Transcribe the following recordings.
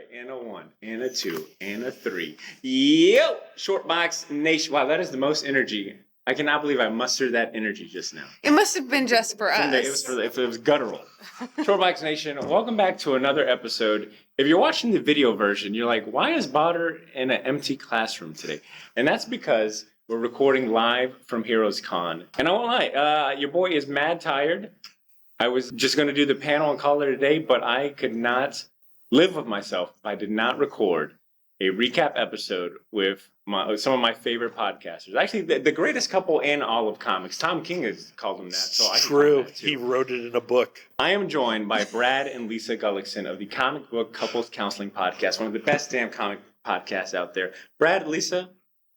right, and a 1, and a 2, and a 3. Yo! Shortbox Nation. Wow, that is the most energy. I cannot believe I mustered that energy just now. It must have been just for us. It was guttural. Shortbox Nation, welcome back to another episode. If you're watching the video version, you're like, why is Bader in an empty classroom today? And that's because we're recording live from Heroes Con. And I won't lie, your boy is mad tired. I was just going to do the panel and call it a day, but I could not live with myself if I did not record a recap episode with some of my favorite podcasters. Actually, the greatest couple in all of comics. Tom King has called them that. So I True. that He wrote it in a book. I am joined by Brad and Lisa Gullickson of the Comic Book Couples Counseling Podcast, one of the best damn comic podcasts out there. Brad, Lisa,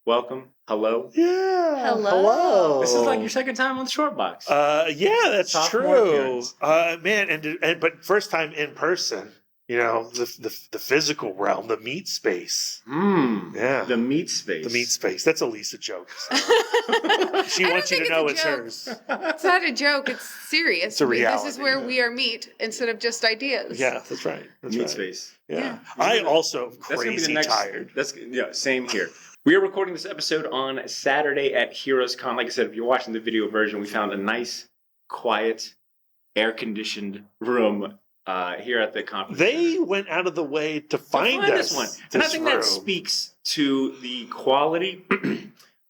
welcome. Hello. Yeah. Hello. This is like your second time on the Short Box. Yeah, that's Sophomore true. appearance. Man, but first time in person. You know, the physical realm, the meat space. Yeah. The meat space. The meat space. That's a Lisa joke. She wants you to know it's hers. It's not a joke. It's serious. It's a reality. This is where we are meat instead of just ideas. Yeah, that's right. That's meat right. space. Yeah. I also am That's gonna be crazy the next, tired. Same here. We are recording this episode on Saturday at Heroes Con. Like I said, if you're watching the video version, we found a nice, quiet, air-conditioned room here at the conference. They went out of the way to find us. This one. And I think that speaks to the quality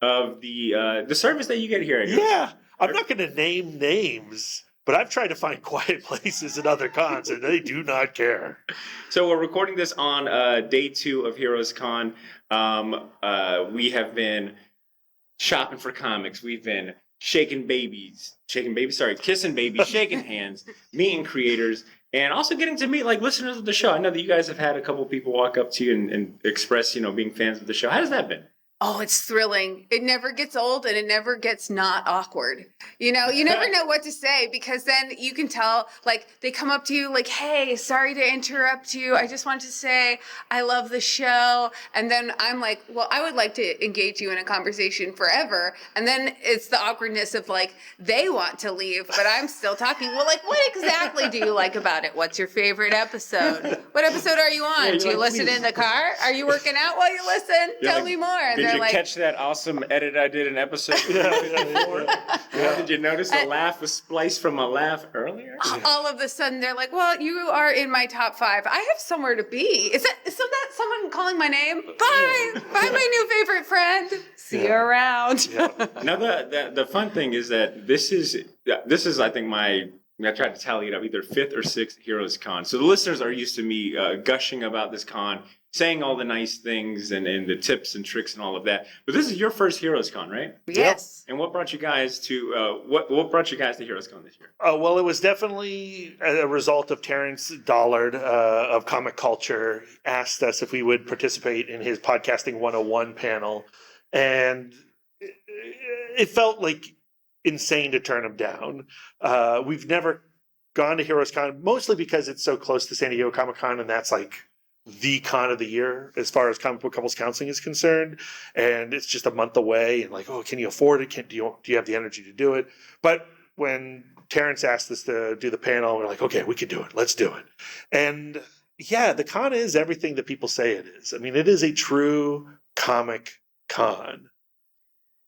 of the service that you get here. Yeah. I'm not going to name names, but I've tried to find quiet places at other cons, and they do not care. So we're recording this on day 2 of Heroes Con. We have been shopping for comics. We've been kissing babies, shaking hands, meeting creators, and also getting to meet like listeners of the show. I know that you guys have had a couple of people walk up to you and express, being fans of the show. How has that been? Oh, it's thrilling. It never gets old and it never gets not awkward. You never know what to say because then you can tell, like, they come up to you like, hey, sorry to interrupt you. I just want to say I love the show. And then I'm like, well, I would like to engage you in a conversation forever. And then it's the awkwardness of like, they want to leave, but I'm still talking. Well, like, what exactly do you like about it? What's your favorite episode? What episode are you on? Yeah, do you listen in the car? Are you working out while you listen? Tell me more. Did you catch that awesome edit I did in episode 4? Did you notice the laugh was spliced from a laugh earlier? All of a sudden, they're like, well, you are in my top 5. I have somewhere to be. Is that someone calling my name? Bye. Bye, my new favorite friend. See you around. Yeah. Now, the fun thing is that this is I think I tried to tally it up, either 5th or 6th Heroes Con. So the listeners are used to me gushing about this con, saying all the nice things and the tips and tricks and all of that. But this is your first Heroes Con, right? Yes. And what brought you guys to what brought you guys to Heroes Con this year? Well, it was definitely a result of Terrence Dollard of Comic Culture asked us if we would participate in his Podcasting 101 panel. And it felt like insane to turn him down. We've never gone to Heroes Con, mostly because it's so close to San Diego Comic Con, and that's like the con of the year as far as comic book couples counseling is concerned. And it's just a month away, and like, oh, can you afford it? Do you have the energy to do it? But when Terrence asked us to do the panel, we're like, okay, we can do it. Let's do it. And yeah, the con is everything that people say it is. I mean, it is a true comic con.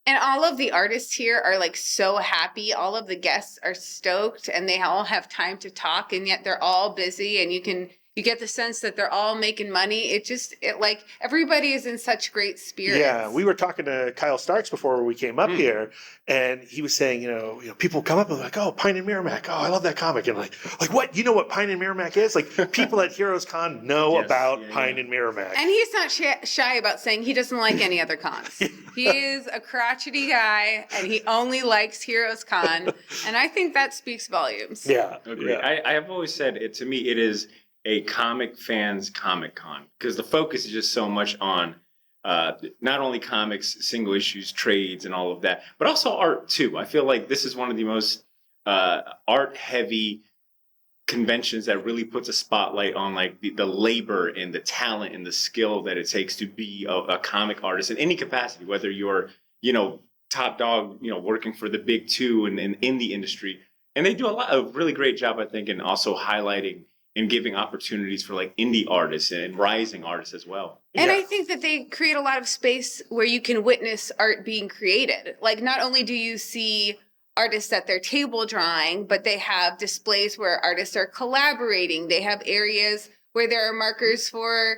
And all of the artists here are like so happy. All of the guests are stoked and they all have time to talk, and yet they're all busy, and you get the sense that they're all making money. It like everybody is in such great spirits. Yeah, we were talking to Kyle Starks before we came up here, and he was saying, you know, people come up and like, oh, Pine and Merrimack, oh, I love that comic, and like what? You know what Pine and Merrimack is? Like people at Heroes Con know about Pine and Merrimack. And he's not shy about saying he doesn't like any other cons. He is a crotchety guy, and he only likes Heroes Con, and I think that speaks volumes. Yeah, agreed. Yeah. I have always said it. To me, it is a comic fans Comic Con because the focus is just so much on not only comics, single issues, trades, and all of that, but also art too. I feel like this is one of the most art heavy conventions that really puts a spotlight on like the labor and the talent and the skill that it takes to be a comic artist in any capacity, whether you're top dog working for the big two and in the industry. And they do a really great job, I think, in also highlighting and giving opportunities for like indie artists and rising artists as well. And Yeah. I think that they create a lot of space where you can witness art being created. Like, not only do you see artists at their table drawing, but they have displays where artists are collaborating. They have areas where there are markers for,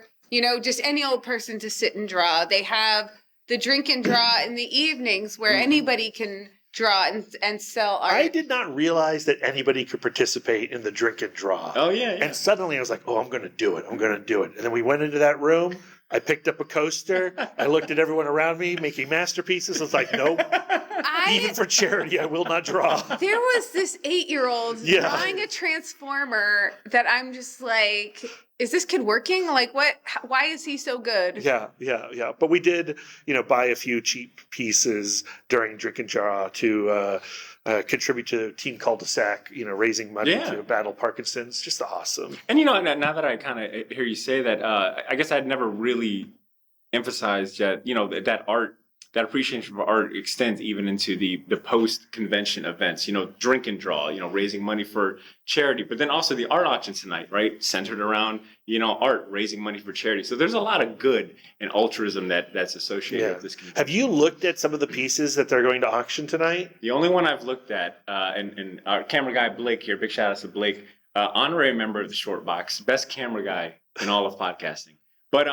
just any old person to sit and draw. They have the drink and draw in the evenings where anybody can draw and sell art. I did not realize that anybody could participate in the drink and draw. Oh yeah. And suddenly I was like, oh, I'm going to do it. I'm going to do it. And then we went into that room. I picked up a coaster. I looked at everyone around me making masterpieces. I was like, nope. Even for charity, I will not draw. There was this 8-year-old drawing a transformer that I'm just like, is this kid working? Like, what? Why is he so good? Yeah. But we did, buy a few cheap pieces during Drink and Draw to contribute to Team Cul-de-sac, raising money to battle Parkinson's. Just awesome. And now that I kind of hear you say that, I guess I'd never really emphasized that, that art, that appreciation for art extends even into the post-convention events, drink and draw, raising money for charity, but then also the art auction tonight, right? Centered around, art, raising money for charity. So there's a lot of good and altruism that's associated with this convention. Have you looked at some of the pieces that they're going to auction tonight? The only one I've looked at, and our camera guy, Blake here, big shout out to Blake, honorary member of the Short Box, best camera guy in all of podcasting. But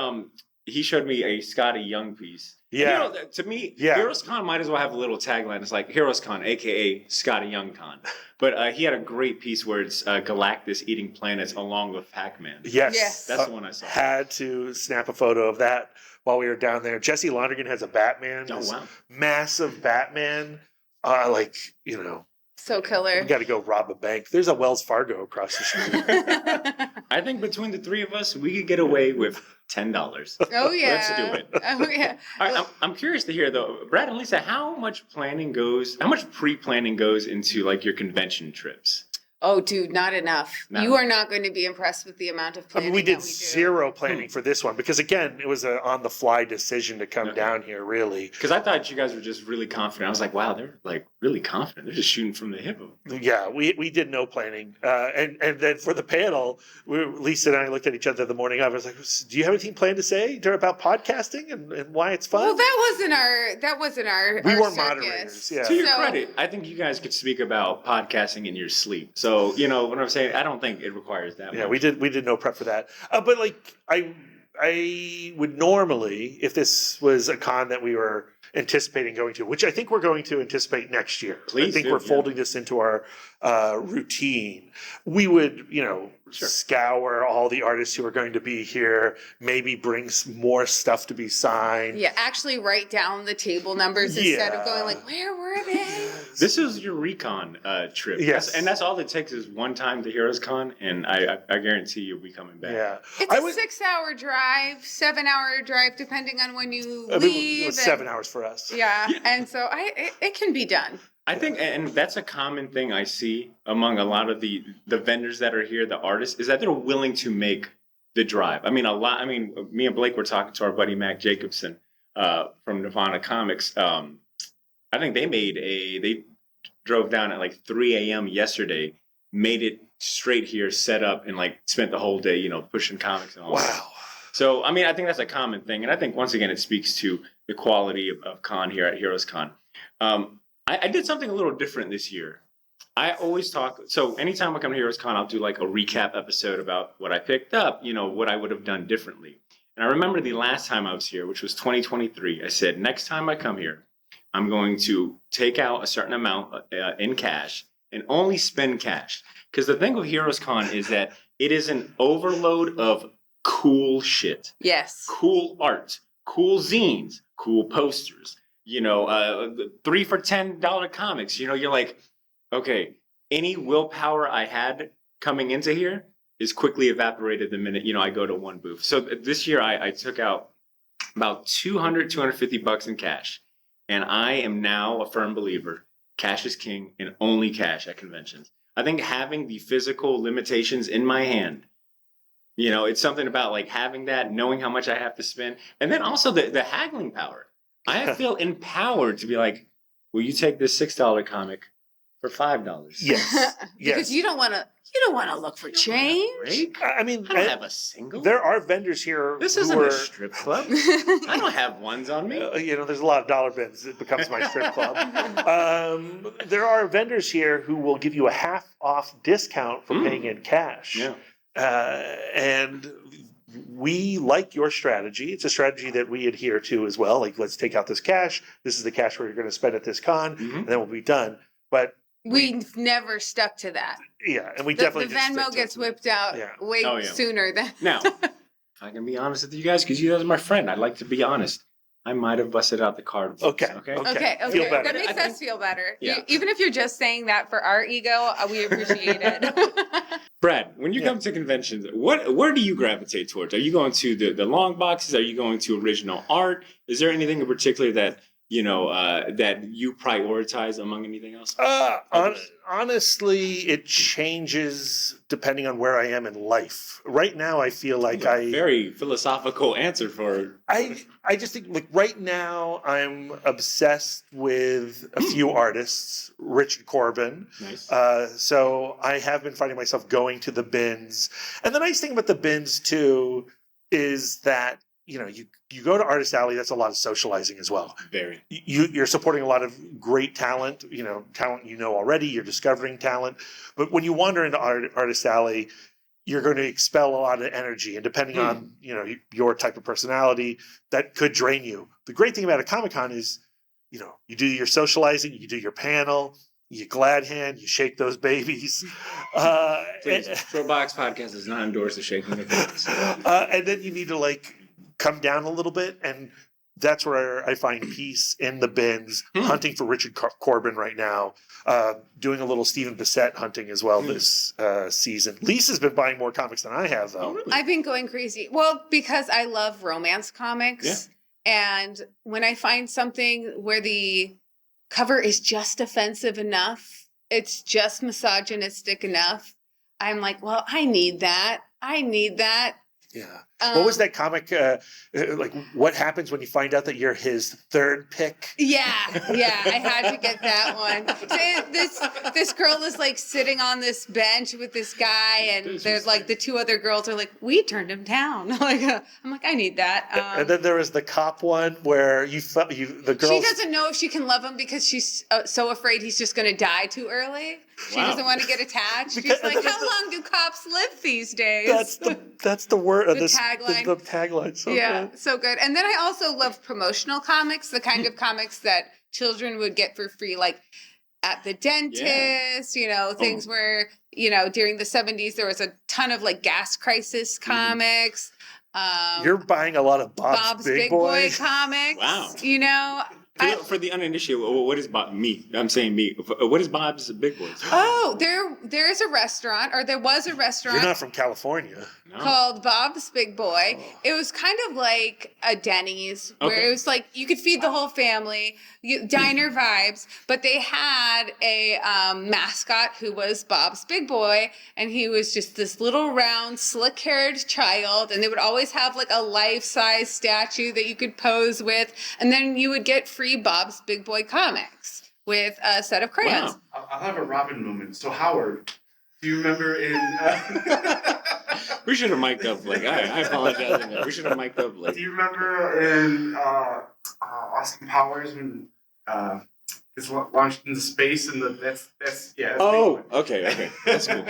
he showed me a Scotty Young piece. Yeah. And, to me, Heroes Con might as well have a little tagline. It's like Heroes Con, aka Scotty Young Con. But he had a great piece where it's Galactus eating planets along with Pac-Man. Yes. That's the one I saw. Had to snap a photo of that while we were down there. Jesse Lonergan has a Batman. Oh, wow. Massive Batman. So killer. We got to go rob a bank. There's a Wells Fargo across the street. I think between the three of us, we could get away with $10. Oh yeah. Let's do it. Oh yeah. All right, I'm curious to hear though, Brad and Lisa, how much pre-planning goes into like your convention trips? Oh, dude, not enough. No. You are not going to be impressed with the amount of planning. We did that we do. zero planning for this one because, again, it was an on-the-fly decision to come down here, really. Because I thought you guys were just really confident. I was like, wow, they're like really confident. They're just shooting from the hip. Yeah, we did no planning. And then for the panel, Lisa and I looked at each other the morning of. I was like, do you have anything planned to say about podcasting and why it's fun? Well, that wasn't our. We our were circus. moderators, yeah. To your credit, I think you guys could speak about podcasting in your sleep. So, what I'm saying, I don't think it requires that much. Yeah, we did no prep for that. But like I would normally, if this was a con that we were anticipating going to, which I think we're going to anticipate next year. Please I think do, we're folding this into our routine. We would, scour all the artists who are going to be here, maybe bring some more stuff to be signed. Yeah, actually write down the table numbers instead of going like, where were they? This is your recon trip. Yes. And that's all it takes is one time to Heroes Con, and I guarantee you'll be coming back. Yeah. It's a 6-hour drive, 7-hour drive, depending on when you leave. It was 7 hours for us. Yeah, and so it can be done. I think, and that's a common thing I see among a lot of the vendors that are here, the artists, is that they're willing to make the drive. Me and Blake were talking to our buddy Mac Jacobson from Nirvana Comics. I think they drove down at like 3 a.m. yesterday, made it straight here, set up, and like spent the whole day, pushing comics and all that. Wow. So, I think that's a common thing. And I think, once again, it speaks to the quality of con here at Heroes Con. I did something a little different this year. I always talk, so anytime I come to Heroes Con, I'll do like a recap episode about what I picked up, what I would have done differently. And I remember the last time I was here, which was 2023, I said, next time I come here, I'm going to take out a certain amount in cash and only spend cash. Because the thing with Heroes Con is that it is an overload of cool shit. Yes. Cool art, cool zines, cool posters, 3 for $10 comics. You're like, okay, any willpower I had coming into here is quickly evaporated the minute, I go to one booth. So this year I took out about $250 in cash. And I am now a firm believer, cash is king and only cash at conventions. I think having the physical limitations in my hand, it's something about like having that, knowing how much I have to spend. And then also the haggling power. I feel empowered to be like, will you take this $6 comic for $5. Yes. Because you don't want to look for change. Break? I mean, I don't have a single. there are vendors here. This who isn't are, a strip club. I don't have ones on me. There's a lot of dollar bins. It becomes my strip club. There are vendors here who will give you a half off discount for paying in cash. Yeah. And we like your strategy. It's a strategy that we adhere to as well. Like, let's take out this cash. This is the cash we're going to spend at this con, and then we'll be done. But We've never stuck to that. yeah, and we The definitely just Venmo stick to gets it. whipped out way sooner than. Now, if I can be honest with you guys, because you guys are my friend, I'd like to be honest. I might have busted out the card. Okay. Okay. Feel better. That makes us feel better. Yeah. Even if you're just saying that for our ego, we appreciate it. Brad, when you come to conventions, where do you gravitate towards? Are you going to the long boxes? Are you going to original art? Is there anything in particular that that you prioritize among anything else? Honestly, it changes depending on where I am in life. Right now, I feel like very philosophical answer for. I just think, like, right now I'm obsessed with a few artists. Richard Corbin. Nice. So I have been finding myself going to the bins, and the nice thing about the bins too is that you go to Artist Alley. That's a lot of socializing as well. Very. You're supporting a lot of great talent. Talent already. You're discovering talent. But when you wander into Artist Alley, you're going to expel a lot of energy, and depending on your type of personality, that could drain you. The great thing about a Comic-Con is, you do your socializing, you do your panel, you glad hand, you shake those babies. Please, Showbox Podcast does not endorse the shaking of babies. And then you need to come down a little bit, and that's where I find peace in the bins. Hunting for Richard Corbin right now, doing a little Stephen Bissett hunting as well this season. Lisa's been buying more comics than I have, though. Oh, really? I've been going crazy. Well, because I love romance comics, and when I find something where the cover is just offensive enough, it's just misogynistic enough, I'm like, well, I need that. Yeah. What was that comic? What happens when you find out that you're his third pick? Yeah, I had to get that one. So this girl is sitting on this bench with this guy, and there's the two other girls are like, we turned him down. I'm like, I need that. And then there was the cop one where the girl. She doesn't know if she can love him because she's so afraid he's just going to die too early. She doesn't want to get attached. She's like, how long do cops live these days? That's the word. The tagline. The tagline. So good. So good. And then I also love promotional comics, the kind of comics that children would get for free, like at the dentist, things where, during the 70s, there was a ton of gas crisis comics. You're buying a lot of Bob's Big Boy comics. Wow. For the uninitiated, what is Bob? Me. I'm saying me. What is Bob's Big Boys? Oh, there's a restaurant, or there was a restaurant. You're not from California. Called Bob's Big Boy. Oh. It was kind of like a Denny's, where it was you could feed the whole family, diner vibes, but they had a mascot who was Bob's Big Boy, and he was just this little round, slick-haired child, and they would always have a life-size statue that you could pose with, and then you would get free Bob's Big Boy comics with a set of crayons. Wow. I'll have a Robin moment. So Howard, do you remember in... We should have mic'd up. I apologize. We should have mic'd up. Do you remember in Austin Powers when it's launched into space and that's oh, okay. That's cool.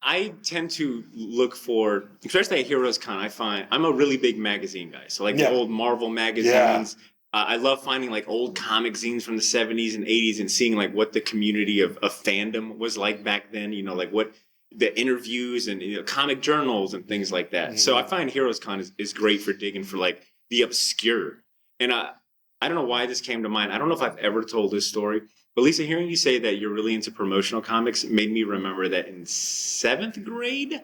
I tend to look for, especially at Heroes Con, I'm a really big magazine guy. So the old Marvel magazines. Yeah. I love finding old comic zines from the 70s and 80s and seeing what the community of fandom was like back then. What the interviews and comic journals and things like that. Mm-hmm. So I find Heroes Con is great for digging for the obscure. And I don't know why this came to mind. I don't know if I've ever told this story. But Lisa, hearing you say that you're really into promotional comics made me remember that in 7th grade,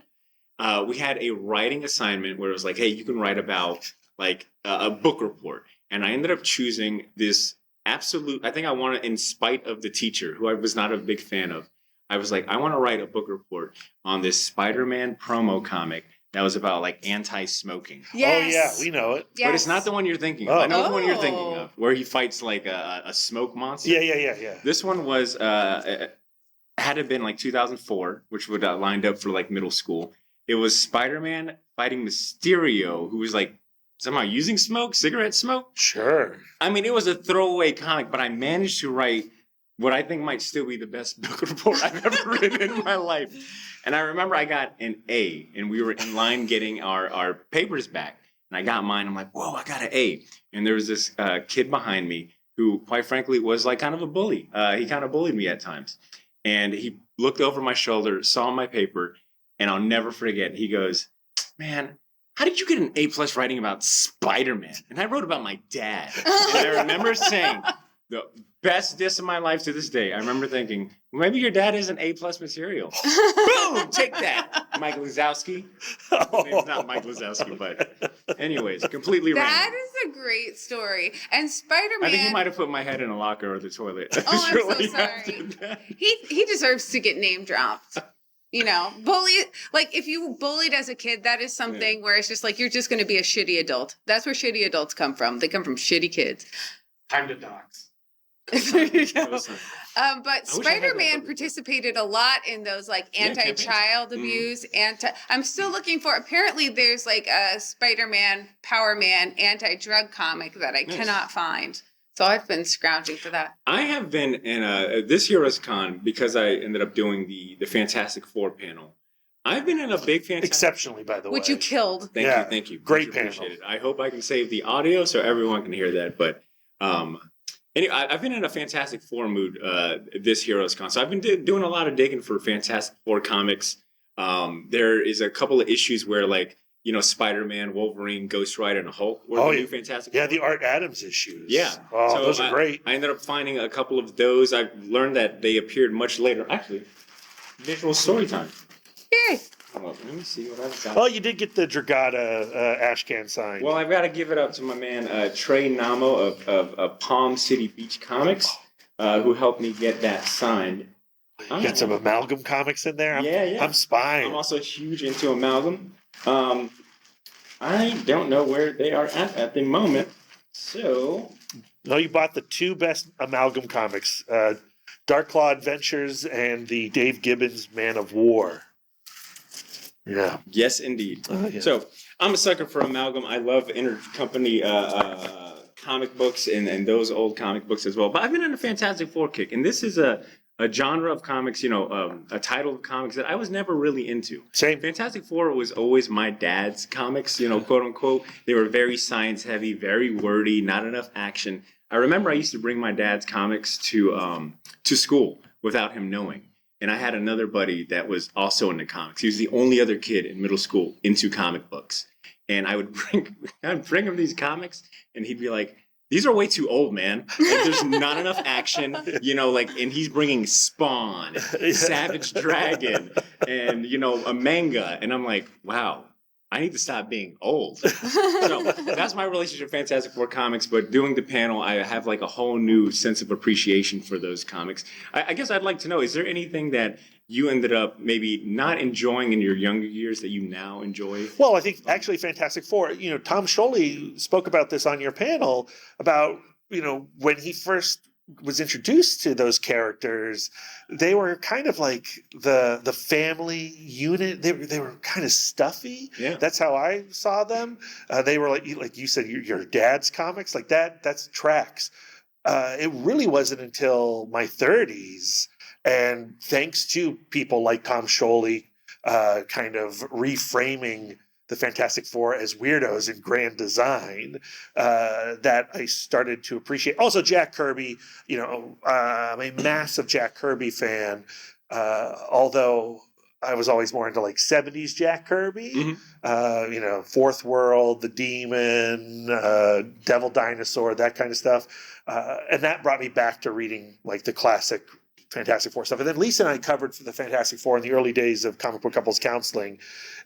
we had a writing assignment where it was hey, you can write about a book report. And I ended up choosing this absolute, I think I wanted, in spite of the teacher, who I was not a big fan of, I was I want to write a book report on this Spider-Man promo comic that was about like anti-smoking. Yes. Oh yeah, we know it. Yes. But it's not the one you're thinking of. Oh. I know the one you're thinking Oh. of, where he fights like a smoke monster. Yeah. This one was had it been like 2004, which would lined up for like middle school. It was Spider-Man fighting Mysterio, who was like somehow using cigarette smoke. Sure. I mean, it was a throwaway comic, but I managed to write what I think might still be the best book report I've ever written in my life. And I remember I got an A, and we were in line getting our papers back. And I got mine. I'm like, whoa, I got an A. And there was this kid behind me who, quite frankly, was like kind of a bully. He kind of bullied me at times. And he looked over my shoulder, saw my paper, and I'll never forget. He goes, man, how did you get an A+ writing about Spider-Man? And I wrote about my dad. And I remember saying, the best diss of my life to this day. I remember thinking, well, maybe your dad is an A+ material. Boom! Take that, Mike Lazowski. His name's not Mike Lazowski, but anyways, completely That random. is a great story. And Spider-Man. I think he might have put my head in a locker or the toilet. Oh, I'm so shortly sorry. after that. He deserves to get name dropped. You know, like if you bullied as a kid, that is something where it's just like, you're just going to be a shitty adult. That's where shitty adults come from. They come from shitty kids. Time to dox. There you go. Listen, But I wish I had that Spider-Man book. participated a lot in those like Yeah, anti-child abuse. I'm still looking for. Apparently, there's like a Spider-Man, Power Man, anti-drug comic that I Nice. cannot find. So I've been scrounging for that. I have been in this Heroes Con because I ended up doing the Fantastic Four panel. I've been in a big Fantastic. Exceptionally, by the way. Which you killed. Thank you. Great Much panel. appreciated. I hope I can save the audio so everyone can hear that. But anyway, I've been in a Fantastic Four mood this Heroes Con. So I've been doing a lot of digging for Fantastic Four comics. There is a couple of issues where like, you know, Spider-Man, Wolverine, Ghost Rider, and Hulk were the new Fantastic Four. Yeah, the Art Adams issues. Yeah. Oh, So those are great. I ended up finding a couple of those. I've learned that they appeared much later. Actually, visual story time. Yay. Well, let me see what I've got. Oh, you did get the Dragata Ashcan sign. Well, I've got to give it up to my man Trey Namo of Palm City Beach Comics, who helped me get that signed. You got some Amalgam comics in there? Yeah. I'm spying. I'm also huge into Amalgam. I don't know where they are at the moment. So No, you bought the two best Amalgam comics, Dark Claw Adventures and the Dave Gibbons Man of War. Yeah. yes, indeed. Yeah. So I'm a sucker for Amalgam. I love intercompany comic books and those old comic books as well. But I've been on a Fantastic Four kick, and this is a genre of comics, you know, a title of comics that I was never really into. Same. Fantastic Four was always my dad's comics, you know, quote unquote. They were very science heavy, very wordy, not enough action. I remember I used to bring my dad's comics to school without him knowing. And I had another buddy that was also into comics. He was the only other kid in middle school into comic books. And I'd bring him these comics, and he'd be like, these are way too old, man. Like, there's not enough action, you know, like, and he's bringing Spawn, Savage Dragon, and, you know, a manga. And I'm like, wow, I need to stop being old. So that's my relationship with Fantastic Four comics. But doing the panel, I have like a whole new sense of appreciation for those comics. I guess I'd like to know, is there anything that you ended up maybe not enjoying in your younger years that you now enjoy? Well, I think actually Fantastic Four, you know, Tom Scholey spoke about this on your panel about, you know, when he first was introduced to those characters, they were kind of like the family unit. They were kind of stuffy. Yeah. That's how I saw them. They were like you said, your dad's comics, like that. That's tracks. It really wasn't until my 30s, and thanks to people like Tom Scholey, kind of reframing the Fantastic Four as weirdos in grand design, that I started to appreciate. Also, Jack Kirby, you know, I'm a massive Jack Kirby fan, although I was always more into like 70s Jack Kirby, you know, Fourth World, The Demon, Devil Dinosaur, that kind of stuff. And that brought me back to reading like the classic Fantastic Four stuff. And then Lisa and I covered for the Fantastic Four in the early days of Comic Book Couples Counseling.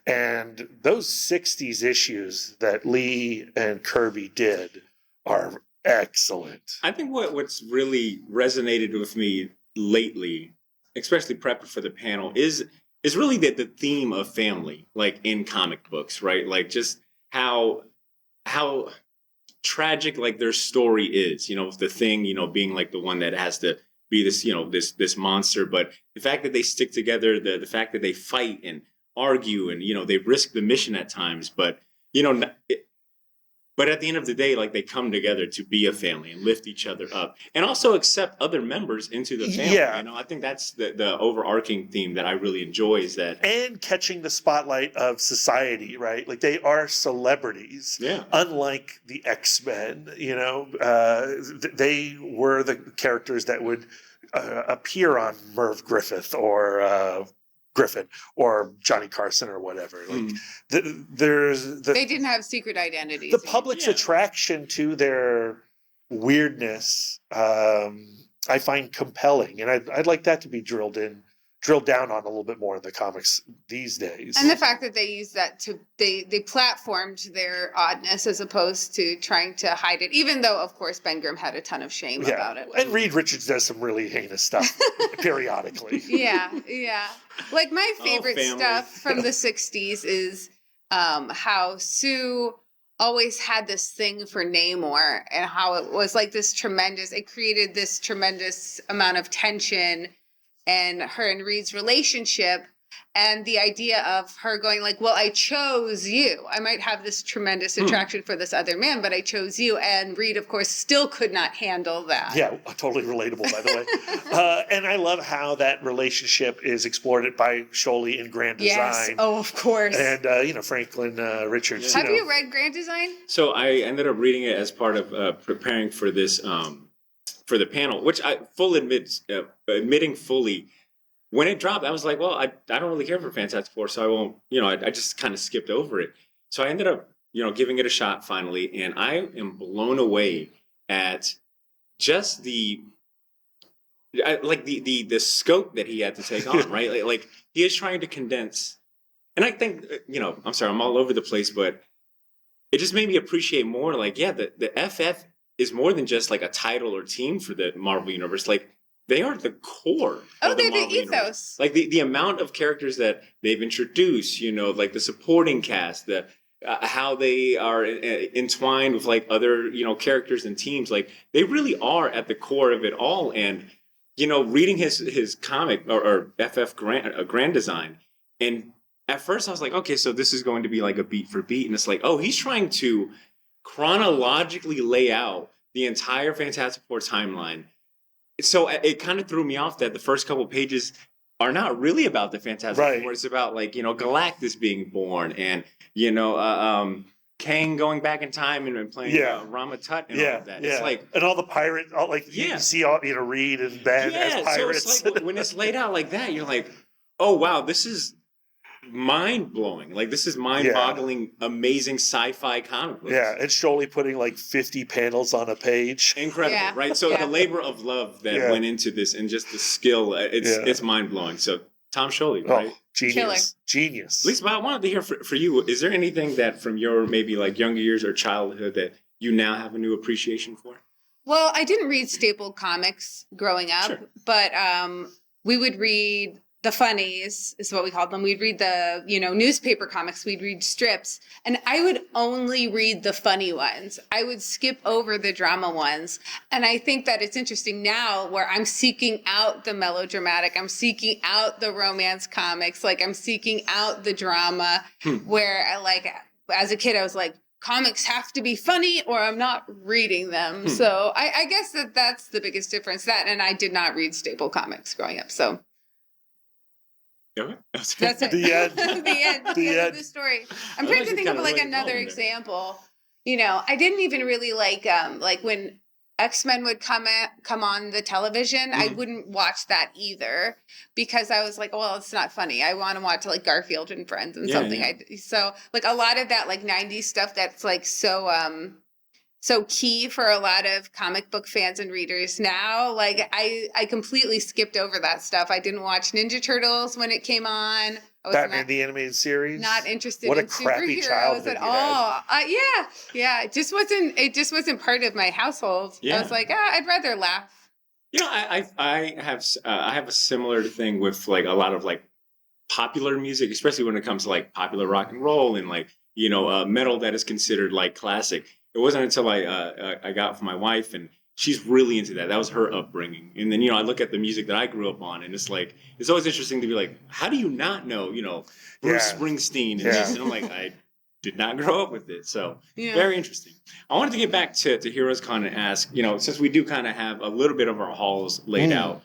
And those 60s issues that Lee and Kirby did are excellent. I think what's really resonated with me lately, especially prepping for the panel, is is really the theme of family, like in comic books, right? Like just how tragic like their story is, the thing, being like the one that has to be this, this monster. But the fact that they stick together, the fact that they fight and argue and, they risk the mission at times, but, but at the end of the day, like they come together to be a family and lift each other up and also accept other members into the family. Yeah. I think that's the overarching theme that I really enjoy is that. And catching the spotlight of society, right? Like they are celebrities. Yeah. Unlike the X-Men, they were the characters that would appear on Merv Griffith or Griffin or Johnny Carson or whatever. Like they didn't have secret identities. The public's attraction to their weirdness, I find compelling, and I'd like that to be drilled down on a little bit more in the comics these days. And the fact that they use that they platformed their oddness as opposed to trying to hide it, even though, of course, Ben Grimm had a ton of shame about it. And Reed Richards does some really heinous stuff periodically. Yeah. Like my favorite stuff from the 60s is how Sue always had this thing for Namor and how it was like it created this tremendous amount of tension and her and Reed's relationship, and the idea of her going like, well, I chose you. I might have this tremendous attraction for this other man, but I chose you. And Reed, of course, still could not handle that. Yeah, totally relatable, by the way. And I love how that relationship is explored by Scholey in Grand Design. Yes, oh, of course. And, Franklin Richards. Have you read Grand Design? So I ended up reading it as part of preparing for this for the panel, which I admitting fully, when it dropped, I was like, well, I don't really care for Fantastic Four, so I won't, I just kind of skipped over it. So I ended up, giving it a shot finally, and I am blown away at just the scope that he had to take on, right? Like he is trying to condense, and I think, I'm sorry, I'm all over the place, but it just made me appreciate more, like, the FF is more than just like a title or team for the Marvel Universe. Like they are the core. Oh, they're the Marvel ethos. Universe. Like the amount of characters that they've introduced, like the supporting cast, the how they are entwined with like other, characters and teams. Like they really are at the core of it all. And, reading his comic or FF Grand Design, and at first I was like, okay, so this is going to be like a beat for beat. And it's like, oh, he's trying to chronologically lay out the entire Fantastic Four timeline. So it kind of threw me off that the first couple pages are not really about the Fantastic Four. It's about like, Galactus being born and, Kang going back in time and playing Rama Tut and all of that. It's like, and all the pirates, you see all, Reed and Ben as pirates. So it's like, when it's laid out like that, you're like, oh wow, this is mind-blowing. Like this is mind-boggling, amazing sci-fi comic books. Yeah, and Scholey putting like 50 panels on a page. Incredible, right? So the labor of love that went into this and just the skill, it's mind-blowing. So Tom Scholey, right? Genius. Lisa, I wanted to hear for you, is there anything that from your maybe like younger years or childhood that you now have a new appreciation for? Well, I didn't read staple comics growing up, but we would read the funnies is what we called them. We'd read the, newspaper comics. We'd read strips. And I would only read the funny ones. I would skip over the drama ones. And I think that it's interesting now where I'm seeking out the melodramatic. I'm seeking out the romance comics. Like I'm seeking out the drama where as a kid, I was like, comics have to be funny or I'm not reading them. So I guess that's the biggest difference. That, and I did not read staple comics growing up. So. That's it. The end. The end of the story. I'm trying to think of like another example. I didn't even really like when X-Men would come on the television, I wouldn't watch that either because I was like, well, it's not funny. I want to watch like Garfield and Friends and something. Yeah. So like a lot of that like 90s stuff that's like so key for a lot of comic book fans and readers now. Like I completely skipped over that stuff. I didn't watch Ninja Turtles when it came on. Batman the animated series. Not interested what in a crappy superheroes at all. Yeah. It just wasn't part of my household. Yeah. I was like, I'd rather laugh. I have a similar thing with like a lot of like popular music, especially when it comes to like popular rock and roll and like metal that is considered like classic. It wasn't until I got for my wife, and she's really into that. That was her upbringing. And then I look at the music that I grew up on, and it's like it's always interesting to be like, how do you not know Bruce Springsteen and this? And I'm like, I did not grow up with it. So very interesting. I wanted to get back to Heroes Con and ask, since we do kind of have a little bit of our halls laid out,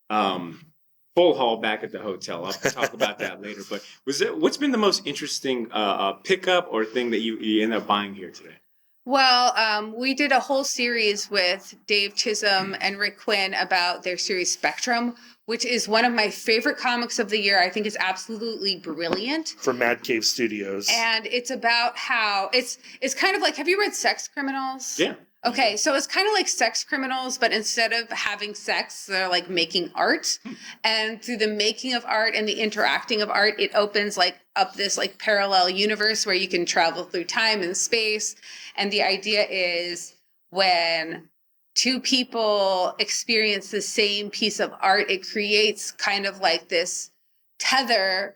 full hall back at the hotel. I'll talk about that later. But what's been the most interesting pickup or thing that you end up buying here today? Well, we did a whole series with Dave Chisholm and Rick Quinn about their series Spectrum, which is one of my favorite comics of the year. I think it's absolutely brilliant. From Mad Cave Studios. And it's about how it's kind of like, have you read Sex Criminals? Yeah. Okay, so it's kind of like Sex Criminals, but instead of having sex, they're like making art. And through the making of art and the interacting of art, it opens like up this like parallel universe where you can travel through time and space. And the idea is when two people experience the same piece of art, it creates kind of like this tether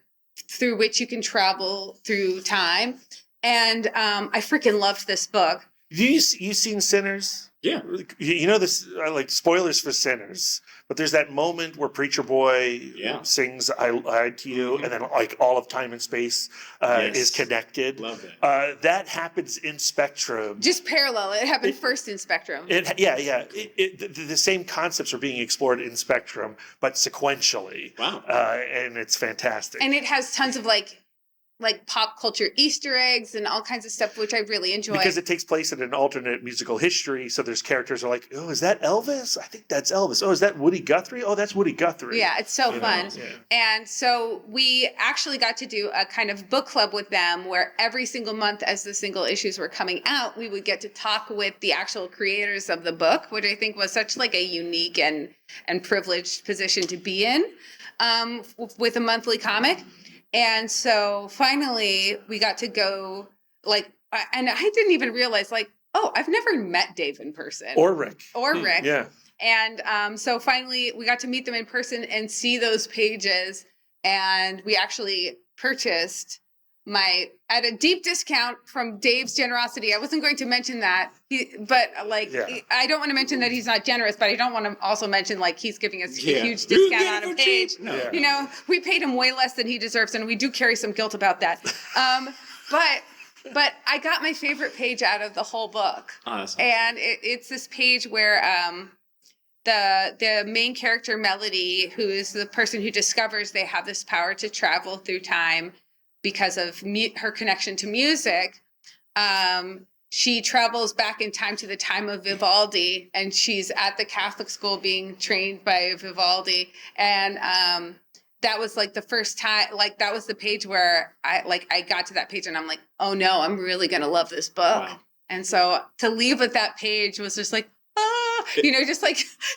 through which you can travel through time. And I freaking loved this book. You seen Sinners? Yeah. This, like spoilers for Sinners, but there's that moment where Preacher Boy sings "I Lied to You," and then like all of time and space is connected. Love that. That happens in Spectrum. Just parallel. It happened first in Spectrum. The same concepts are being explored in Spectrum, but sequentially. Wow. And it's fantastic. And it has tons of like pop culture Easter eggs and all kinds of stuff, which I really enjoy. Because it takes place in an alternate musical history, so there's characters are like, oh, is that Elvis? I think that's Elvis. Oh, is that Woody Guthrie? Oh, that's Woody Guthrie. Yeah, it's so fun. And so we actually got to do a kind of book club with them where every single month as the single issues were coming out, we would get to talk with the actual creators of the book, which I think was such like a unique and privileged position to be in with a monthly comic. And so finally we got to go and I didn't even realize I've never met Dave in person. Or Rick. Yeah. And so finally we got to meet them in person and see those pages. And we actually purchased at a deep discount from Dave's generosity. I wasn't going to mention that, I don't want to mention that he's not generous, but I don't want to also mention he's giving us a huge discount on a page. No. We paid him way less than he deserves, and we do carry some guilt about that. But I got my favorite page out of the whole book, and it's this page where the main character Melody, who is the person who discovers they have this power to travel through time because of her connection to music, she travels back in time to the time of Vivaldi, and she's at the Catholic school being trained by Vivaldi. And that was the first time, that was the page where I got to that page and I'm like, oh no, I'm really going to love this book. Wow. And so to leave with that page was just just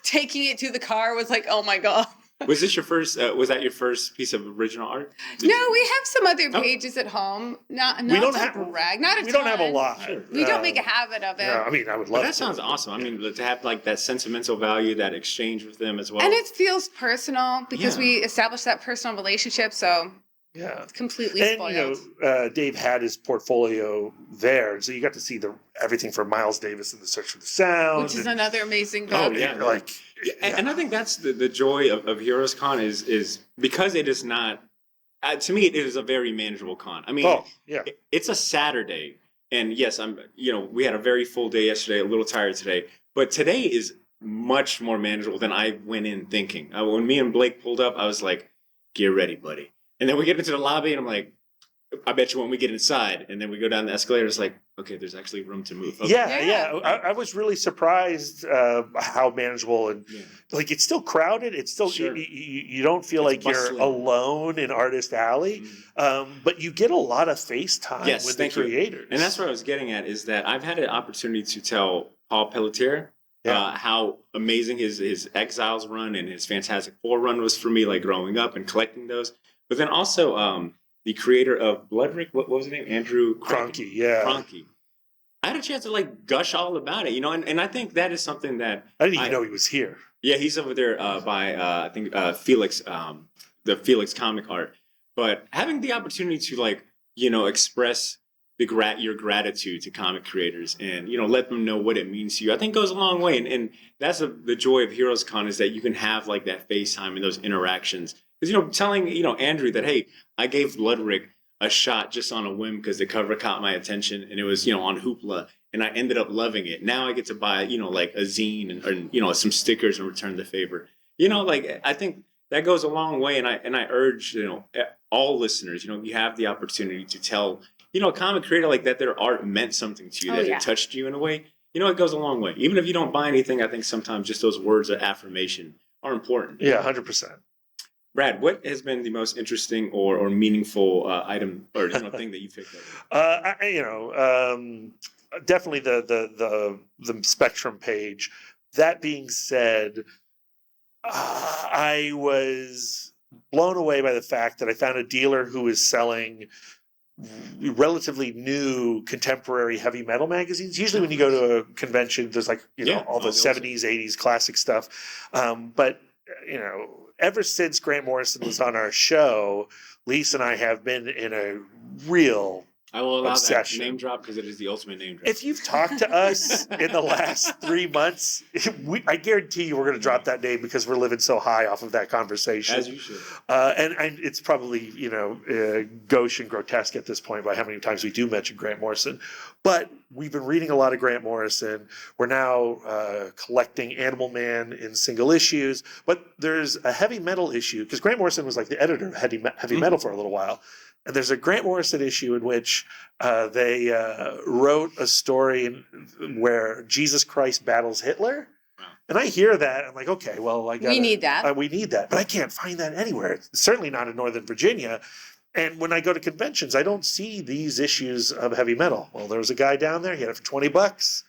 taking it to the car was oh my God. Was this your first? Was that your first piece of original art? We have some other pages at home. Not we don't have brag. Not a ton. We don't have a lot. Sure. We don't make a habit of it. No, I mean, I would love. That sounds awesome. I mean, to have that sentimental value, that exchange with them as well, and it feels personal because we established that personal relationship. So it's completely spoiled. And Dave had his portfolio there, so you got to see everything from Miles Davis and the Search for the Sound, which is another amazing book. Oh yeah, And I think that's the joy of Heroes Con is because it is not, to me, it is a very manageable con. I mean, it's a Saturday, and yes, we had a very full day yesterday, a little tired today, but today is much more manageable than I went in thinking. When me and Blake pulled up, I was like, get ready, buddy. And then we get into the lobby, and I'm like, I bet you when we get inside, and then we go down the escalator, it's like, okay, there's actually room to move. Okay. I was really surprised how manageable and it's still crowded. It's still you don't feel like bustling. You're alone in Artist Alley, but you get a lot of time with the creators. And that's what I was getting at is that I've had an opportunity to tell Paul Pelletier how amazing his Exiles run and his Fantastic Four run was for me, growing up and collecting those. But then also the creator of Bloodrick, what was his name? Andrew Cronky, Cronky. I had a chance to gush all about it, and I think that is something that I didn't even know he was here. Yeah, he's over there by I think Felix, the Felix comic art. but having the opportunity to express your gratitude to comic creators and let them know what it means to you, I think goes a long way. And that's the joy of Heroes Con, is that you can have like that FaceTime and those interactions. Because telling Andrew that, hey, I gave Bloodrick a shot just on a whim because the cover caught my attention and it was on Hoopla, and I ended up loving it. Now I get to buy like a zine and some stickers and return the favor. I think that goes a long way, and I urge all listeners, you have the opportunity to tell a comic creator like that their art meant something to you, that it touched you in a way. It goes a long way. Even if you don't buy anything, I think sometimes just those words of affirmation are important. Yeah, 100%. Brad, what has been the most interesting or meaningful item or thing that you picked up? Definitely the Spectrum page. That being said, I was blown away by the fact that I found a dealer who was selling relatively new contemporary heavy metal magazines. Usually when you go to a convention, there's all the 70s, 80s classic stuff. But ever since Grant Morrison was on our show, Lisa and I have been in a real I will allow obsession. That name drop because it is the ultimate name drop. If you've talked to us in the last 3 months, I guarantee you we're going to drop that name because we're living so high off of that conversation. As you should. And it's probably, gauche and grotesque at this point by how many times we do mention Grant Morrison. But we've been reading a lot of Grant Morrison. We're now collecting Animal Man in single issues. But there's a heavy metal issue because Grant Morrison was like the editor of heavy metal for a little while. And there's a Grant Morrison issue in which they wrote a story where Jesus Christ battles Hitler. Wow. And I hear that. I'm like, okay, well, we need that. We need that. But I can't find that anywhere. It's certainly not in Northern Virginia. And when I go to conventions, I don't see these issues of heavy metal. Well, there was a guy down there. He had it for $20.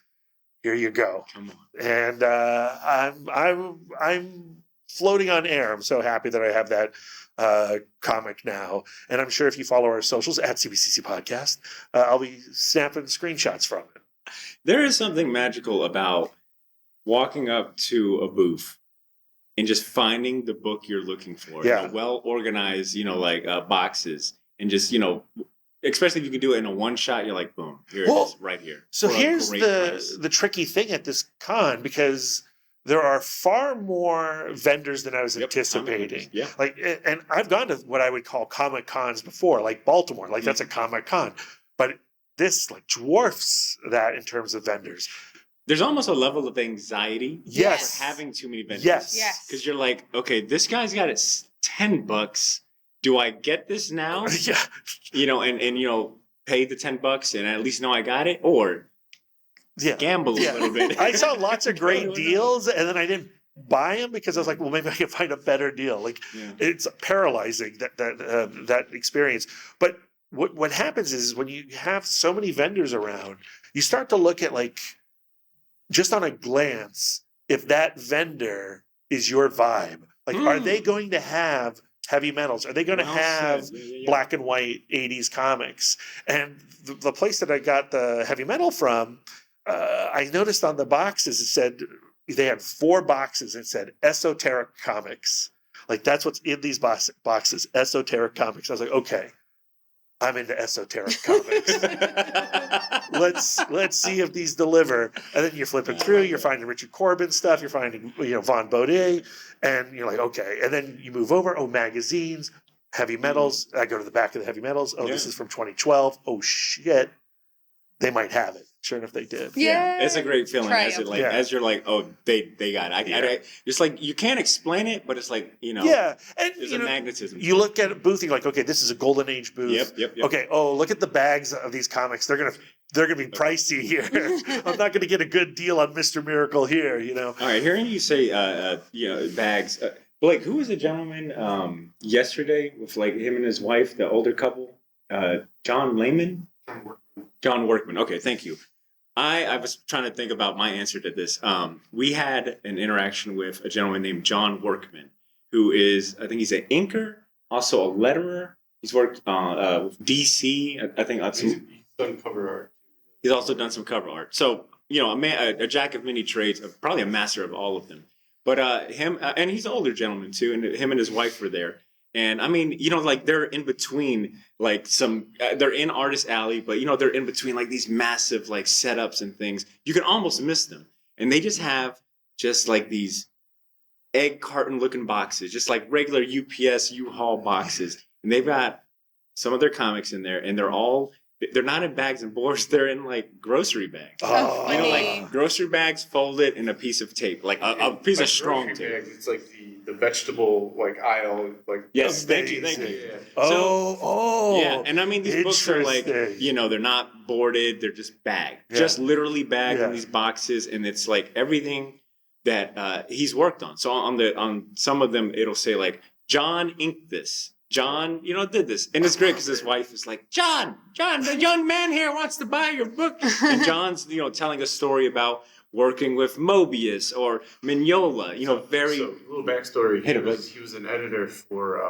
Here you go. Come on. And I'm floating on air. I'm so happy that I have that comic now, and I'm sure if you follow our socials at CBCC Podcast, I'll be snapping screenshots from it. There is something magical about walking up to a booth and just finding the book you're looking for. Yeah. Well organized, boxes, and just especially if you can do it in a one shot, you're like, boom, here it is, right here. So here's the tricky thing at this con, because there are far more vendors than I was anticipating. Yeah. And I've gone to what I would call comic cons before, like Baltimore. That's a comic con. But this dwarfs that in terms of vendors. There's almost a level of anxiety Yes. for having too many vendors. Yes. Because you're like, okay, this guy's got it $10. Do I get this now? Yeah. And pay the $10 and at least know I got it, or gamble a little bit. I saw lots of great deals, and then I didn't buy them because I was like, well, maybe I can find a better deal. It's paralyzing that experience. But what happens is when you have so many vendors around, you start to look at just on a glance if that vendor is your vibe. Are they going to have heavy metals? Are they going to have black and white 80s comics? And the place that I got the heavy metal from, I noticed on the boxes, it said they had 4 boxes. It said esoteric comics. That's what's in these boxes, esoteric comics. I was like, okay, I'm into esoteric comics. Let's see if these deliver. And then you're flipping through, you're finding Richard Corbin stuff, you're finding Von Baudet, and you're like, okay. And then you move over, magazines, heavy metals. I go to the back of the heavy metals. This is from 2012. Oh shit, they might have it. Sure enough, they did. Yeah, it's a great feeling as you're like, oh, they got it. It's like you can't explain it, but it's like Yeah, and there's a magnetism. You look at a booth, you're like, okay, this is a golden age booth. Yep. Okay, look at the bags of these comics. They're gonna be pricey here. I'm not gonna get a good deal on Mr. Miracle here. All right, hearing you say bags. Blake, who was the gentleman yesterday with him and his wife, the older couple? John Lehman? John Workman. Okay, thank you. I was trying to think about my answer to this. We had an interaction with a gentleman named John Workman, who is, I think he's an inker, also a letterer. He's worked with DC. I think He's done cover art. He's also done some cover art. So, a jack of many trades, probably a master of all of them. But him, and he's an older gentleman too, and him and his wife were there. And I mean, like they're in between like they're in Artist Alley, but they're in between like these massive like setups and things. You can almost miss them. And they just have just like these egg carton looking boxes, just like regular UPS U-Haul boxes. And they've got some of their comics in there, and they're not in bags and boards, they're in like grocery bags. Oh, Like grocery bags folded in a piece of tape, like a piece of strong tape. Bags, it's like the vegetable like aisle, like Yes, thank you. Yeah. Yeah, and I mean these books are like they're not boarded, they're just bagged, just literally bagged in these boxes, and it's like everything that he's worked on. So on some of them it'll say like John inked this. John, did this. And it's great because his wife is like, John, the young man here wants to buy your book. And John's, telling a story about working with Mobius or Mignola, very... So, a little backstory. He was an editor for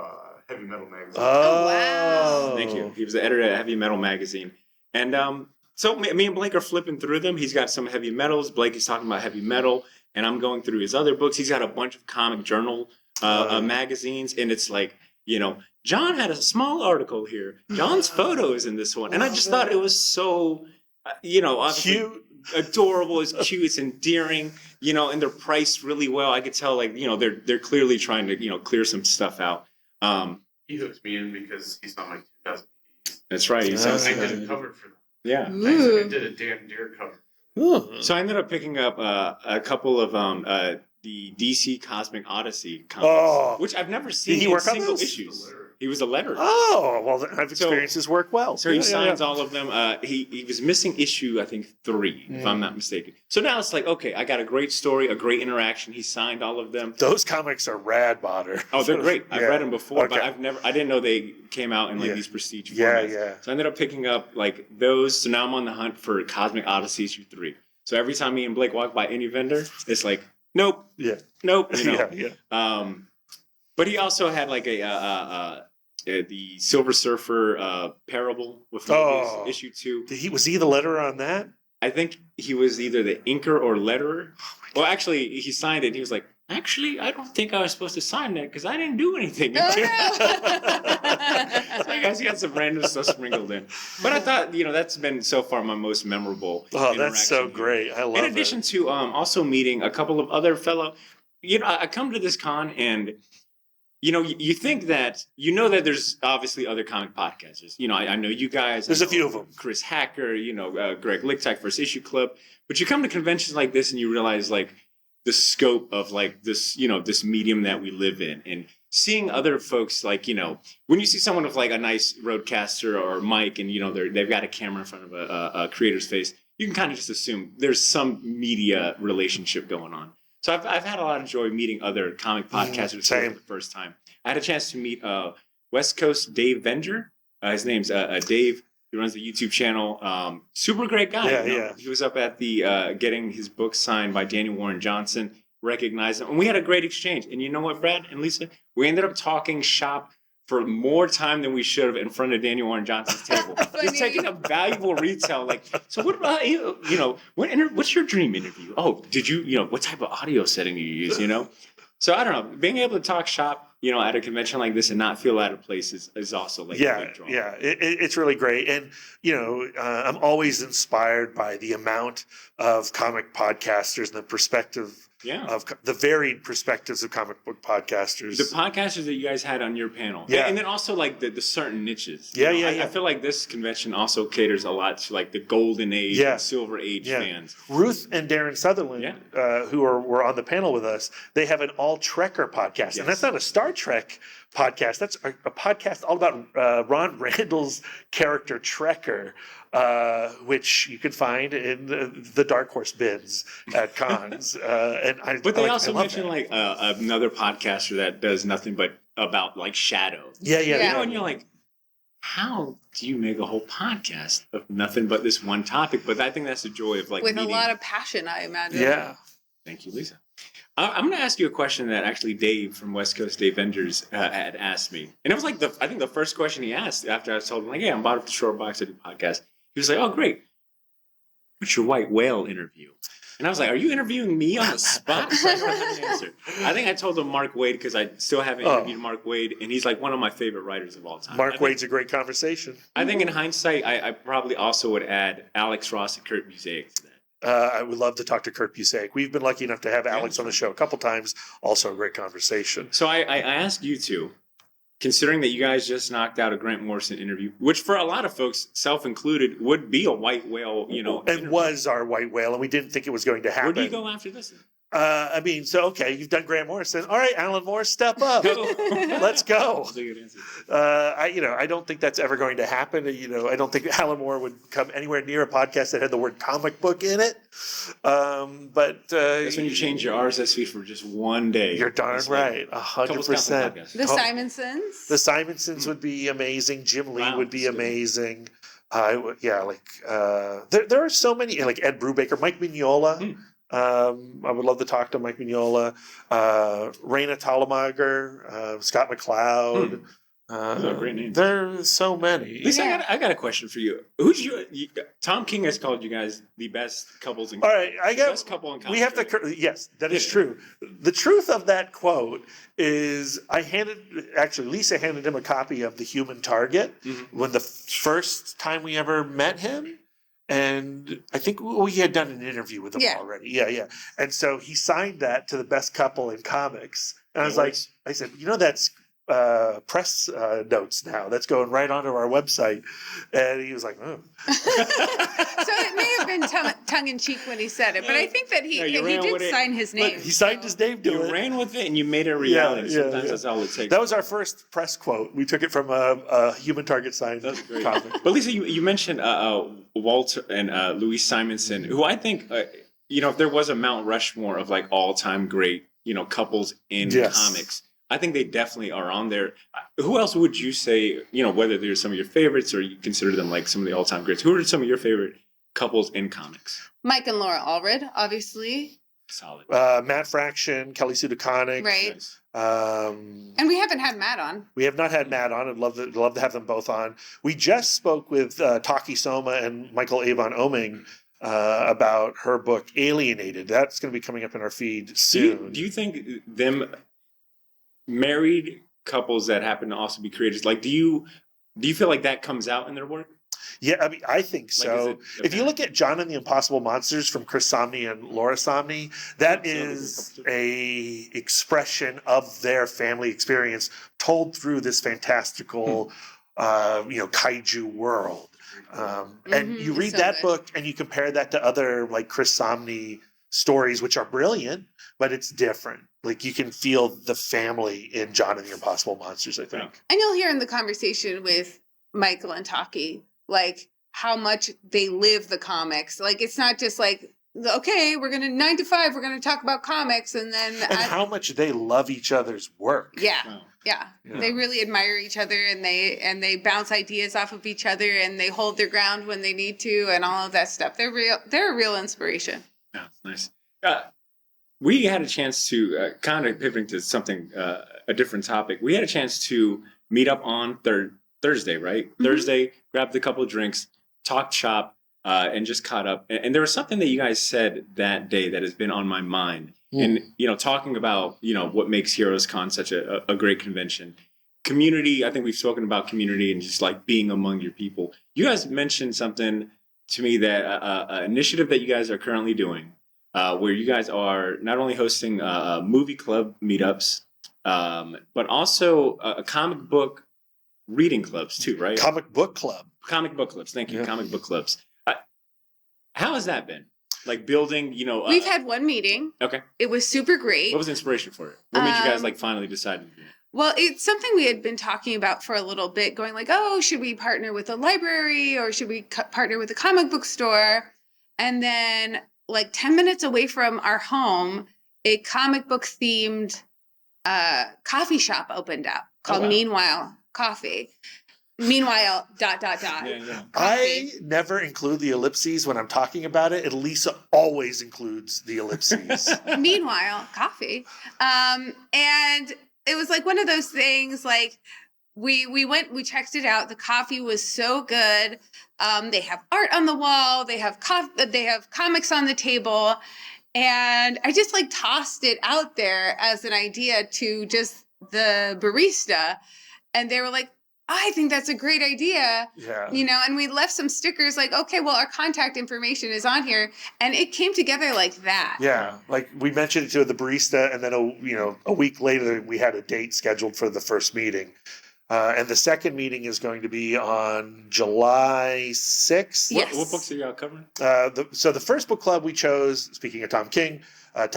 Heavy Metal magazine. Oh, wow. Thank you. He was the editor at Heavy Metal magazine. And so me and Blake are flipping through them. He's got some heavy metals. Blake is talking about heavy metal. And I'm going through his other books. He's got a bunch of comic journal magazines. And it's like, John had a small article here. John's photo is in this one. And I just thought it was so, cute, adorable. It's cute. It's endearing, and they're priced really well. I could tell, like, they're clearly trying to, clear some stuff out. He hooked me in because he's on my 2000 CDs. That's right. I did a cover for them. Yeah. I did a Dan Deere cover. Ooh. So I ended up picking up a couple of the DC Cosmic Odyssey comics, which I've never seen in single issues. He was a letterer. Oh, well, I've experienced his work well. So he signs all of them. He was missing issue, I think, 3, if I'm not mistaken. So now it's like, okay, I got a great story, a great interaction. He signed all of them. Those comics are rad, Botter. Oh, they're great. I've read them before, but I didn't know they came out in like these prestige formats. Yeah. So I ended up picking up like those. So now I'm on the hunt for Cosmic Odyssey issue 3. So every time me and Blake walk by any vendor, it's like, nope. Yeah. Nope. But he also had like the Silver Surfer parable with Mobius, issue 2. Was he the letterer on that? I think he was either the inker or letterer. Well, actually, he signed it. And he was like, actually, I don't think I was supposed to sign that because I didn't do anything. So I guess he got some random stuff sprinkled in. But I thought, that's been so far my most memorable. Oh, that's so great. I love it. In addition to also meeting a couple of other fellow, I come to this con and, you think that, that there's obviously other comic podcasters. I know you guys. There's a few of them. Chris Hacker, Greg Lichtite, First Issue Club. But you come to conventions like this and you realize, like, the scope of like this, this medium that we live in, and seeing other folks like, when you see someone with like a nice roadcaster or mic and, they've got a camera in front of a creator's face, you can kind of just assume there's some media relationship going on. So I've had a lot of joy meeting other comic podcasters for the first time. I had a chance to meet West Coast Dave Venger. His name's Dave. He runs the YouTube channel. Super great guy. Yeah. He was up at the getting his book signed by Daniel Warren Johnson. Recognized him, and we had a great exchange. And you know what, Brad and Lisa? We ended up talking shop for more time than we should have in front of Daniel Warren Johnson's table. Just taking a valuable retail. Like, so what about you? What's your dream interview? Oh, did you? What type of audio setting do you use? So I don't know. Being able to talk shop, at a convention like this and not feel out of place is also like a big draw. Yeah, it's really great. And, I'm always inspired by the amount of comic podcasters and the perspective of the varied perspectives of comic book podcasters. The podcasters that you guys had on your panel. Yeah. And then also like the certain niches. Yeah. I feel like this convention also caters a lot to like the golden age and silver age fans. Ruth and Darren Sutherland, who were on the panel with us, they have an All Trekker podcast. Yes. And that's not a Star Trek podcast. That's a podcast all about Ron Randall's character Trekker, which you can find in the Dark Horse bins at cons. But they also mentioned like another podcaster that does nothing but about like shadow. Yeah. And you're like, how do you make a whole podcast of nothing but this one topic? But I think that's the joy of like with meeting. A lot of passion, I imagine. Yeah. Thank you, Lisa. I'm going to ask you a question that actually Dave from West Coast, Dave Vendors, had asked me. And it was like I think the first question he asked after I told him, like, I'm about to Short Box to do podcast. He was like, oh, great. What's your white whale interview? And I was like, are you interviewing me on the spot? I don't have an answer. I think I told him Mark Waid because I still haven't interviewed Mark Waid, and he's like one of my favorite writers of all time. Mark Waid's a great conversation. I think in hindsight, I probably also would add Alex Ross and Kurt Busiek to that. I would love to talk to Kurt Busiek. We've been lucky enough to have Alex on the show a couple times. Also a great conversation. So I asked you two, considering that you guys just knocked out a Grant Morrison interview, which for a lot of folks, self-included, would be a white whale, you know. It was our white whale, and we didn't think it was going to happen. Where do you go after this? You've done Grant Morrison. All right, Alan Moore, step up. Let's go. That's a good answer. I don't think that's ever going to happen. I don't think Alan Moore would come anywhere near a podcast that had the word comic book in it. That's when you change your RSS feed for just one day. You're darn right, 100%. The Simonsons. The Simonsons would be amazing. Jim Lee would be amazing. There are so many, like Ed Brubaker, Mike Mignola. I would love to talk to Mike Mignola, Raina Talamager, Scott McCloud. Those are great names. There's so many. Lisa, I got a question for you. Tom King has called you guys the best couples in All right, best couple in comics. We have to. Yes, that is true. The truth of that quote is, Lisa handed him a copy of The Human Target when the first time we ever met him. And I think we had done an interview with him already. Yeah. And so he signed that to the best couple in comics. And I said, that's press notes now. That's going right onto our website. And he was like, oh. So it may have been tongue in cheek when he said it, but I think that he did sign his name. Look, he signed his name to it. You ran with it and you made it a reality. Sometimes that's all it takes. That was our first press quote. We took it from a Human Target signed comic. But Lisa, you mentioned Walter and Louise Simonson, who I think, if there was a Mount Rushmore of like all-time great, couples in comics, I think they definitely are on there. Who else would you say, whether they're some of your favorites or you consider them like some of the all-time greats, who are some of your favorite couples in comics? Mike and Laura Allred, obviously. Solid. Matt Fraction, Kelly Sue DeConnick. Right. Nice. And we haven't had Matt on. We have not had Matt on. I'd love to have them both on. We just spoke with Taki Soma and Michael Avon Oming about her book Alienated. That's going to be coming up in our feed soon. Do you think them married couples that happen to also be creators, like do you feel like that comes out in their work? Yeah, I think so. If you look at John and the Impossible Monsters from Chris Samnee and Laura Samnee, that is a expression of their family experience told through this fantastical, kaiju world. And you read that book and you compare that to other like Chris Samnee stories, which are brilliant, but it's different. Like you can feel the family in John and the Impossible Monsters, I think. And you'll hear in the conversation with Michael and Taki, like how much they live the comics. Like it's not just like, okay, we're going to 9 to 5, we're going to talk about comics. And then how much they love each other's work. Yeah. Wow. Yeah. They really admire each other and they bounce ideas off of each other and they hold their ground when they need to and all of that stuff. They're a real inspiration. Yeah, nice. We had a chance to kind of pivoting to something, a different topic. We had a chance to meet up on Thursday, right? Mm-hmm. Thursday, grabbed a couple of drinks, talked shop, and just caught up. And there was something that you guys said that day that has been on my mind. And, talking about, what makes Heroes Con such a great convention. Community, I think we've spoken about community and just like being among your people. You guys mentioned something to me that an initiative that you guys are currently doing, where you guys are not only hosting movie club meetups, but also a comic book reading clubs too, right? Comic book clubs. Thank you. Yeah. Comic book clubs. How has that been? Like building, we've had one meeting. Okay. It was super great. What was the inspiration for it? What made you guys finally decide to do it? Well, it's something we had been talking about for a little bit, going like, oh, should we partner with a library or should we partner with a comic book store? And then like 10 minutes away from our home, a comic book themed coffee shop opened up called Meanwhile Coffee. Meanwhile, ... Yeah. I never include the ellipses when I'm talking about it. And Lisa always includes the ellipses. Meanwhile, coffee. And it was like one of those things, like we went, we checked it out. The coffee was so good. They have art on the wall. They have comics on the table. And I just like tossed it out there as an idea to just the barista. And they were like, I think that's a great idea. Yeah. And we left some stickers like, okay, well, our contact information is on here. And it came together like that. Yeah, like we mentioned it to the barista, and then a week later we had a date scheduled for the first meeting, and the second meeting is going to be on July 6th. Yes. What books are y'all covering? So the first book club we chose, speaking of Tom King and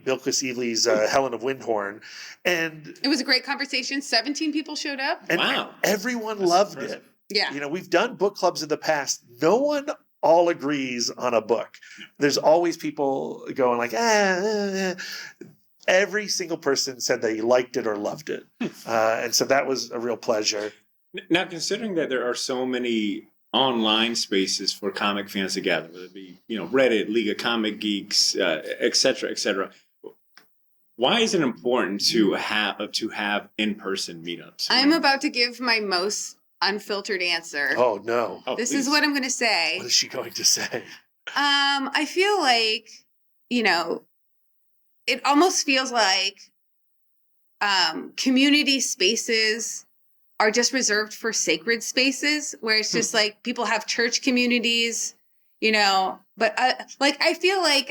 Bilquis Evely's Helen of Windhorn, and It was a great conversation. 17 people showed up. and Wow. everyone That's loved impressive. it. Yeah. We've done book clubs in the past. No one all agrees on a book. There's always people going like, Every single person said they liked it or loved it. And so that was a real pleasure. Now, considering that there are so many online spaces for comic fans to gather, whether it be Reddit, League of Comic Geeks, et cetera, et cetera, why is it important to have in-person meetups? I'm about to give my most unfiltered answer. Oh, no. Oh, This please. is what I'm going to say. What is she going to say? I feel like, it almost feels like community spaces are just reserved for sacred spaces, where it's just like people have church communities, but I feel like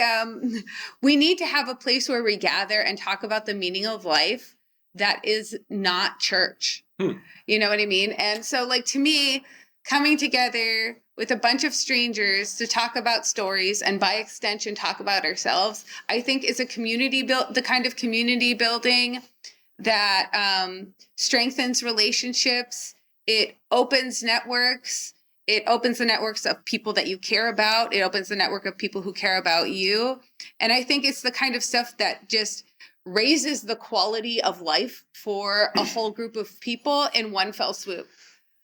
we need to have a place where we gather and talk about the meaning of life that is not church. You know what I mean? And so to me, coming together with a bunch of strangers to talk about stories and by extension talk about ourselves, I think is a the kind of community building that strengthens relationships. It opens networks. It opens the networks of people that you care about. It opens the network of people who care about you. And I think it's the kind of stuff that just raises the quality of life for a whole group of people in one fell swoop.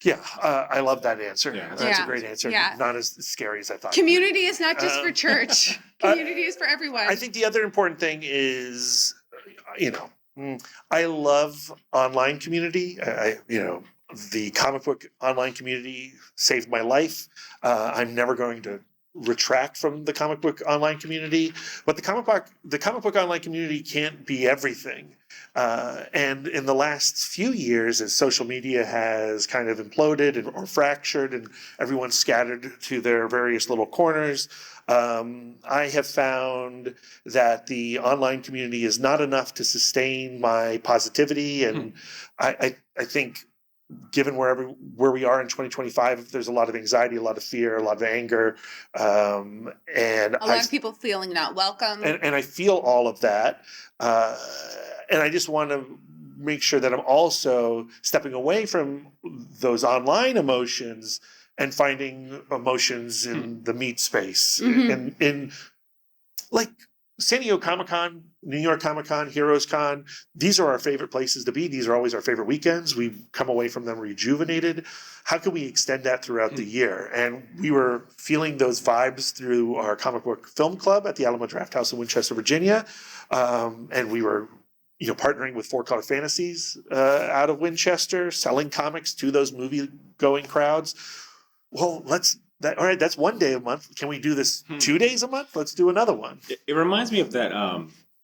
Yeah, I love that answer. Yeah. That's a Yeah. great answer. Yeah. Not as scary as I thought. Community is not just for church. Community is for everyone. I think the other important thing is, I love online community. The comic book online community saved my life. I'm never going to retract from the comic book online community, but the comic book online community can't be everything. And in the last few years, as social media has kind of imploded or fractured and everyone's scattered to their various little corners, I have found that the online community is not enough to sustain my positivity. And I think given where we are in 2025, there's a lot of anxiety, a lot of fear, a lot of anger, and a lot of people feeling not welcome. And I feel all of that. And I just want to make sure that I'm also stepping away from those online emotions and finding emotions in the meat space. Mhm. In like San Diego Comic-Con, New York Comic-Con, Heroes Con, these are our favorite places to be. These are always our favorite weekends. We've come away from them rejuvenated. How can we extend that throughout the year? And we were feeling those vibes through our comic book film club at the Alamo Draft House in Winchester, Virginia. And we were partnering with Four Color Fantasies out of Winchester, selling comics to those movie-going crowds. Well, all right, that's one day a month. Can we do this 2 days a month? Let's do another one. It reminds me of that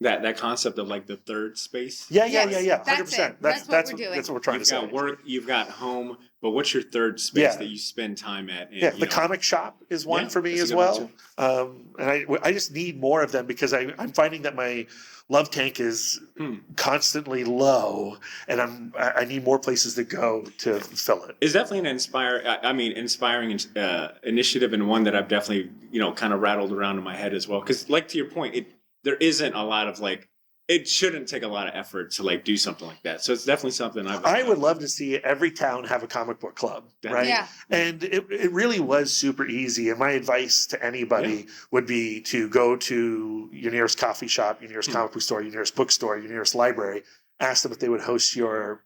that concept of the third space. Yeah. That's 100%. it. That's what we're doing. That's what we're trying You've to say. got work, you've got home, but what's your third space Yeah. that you spend time at? And, Yeah, the comic shop is one Yeah, for me that's a as good one well. And I just need more of them because I'm finding that my love tank is constantly low, and I need more places to go to fill it. It's definitely an inspiring initiative, and one that I've definitely kind of rattled around in my head as well. Because to your point, there isn't a lot of it shouldn't take a lot of effort to do something like that. So it's definitely something I would love to see every town have a comic book club, right? Yeah. And it really was super easy. And my advice to anybody would be to go to your nearest coffee shop, your nearest comic book store, your nearest bookstore, your nearest library, ask them if they would host your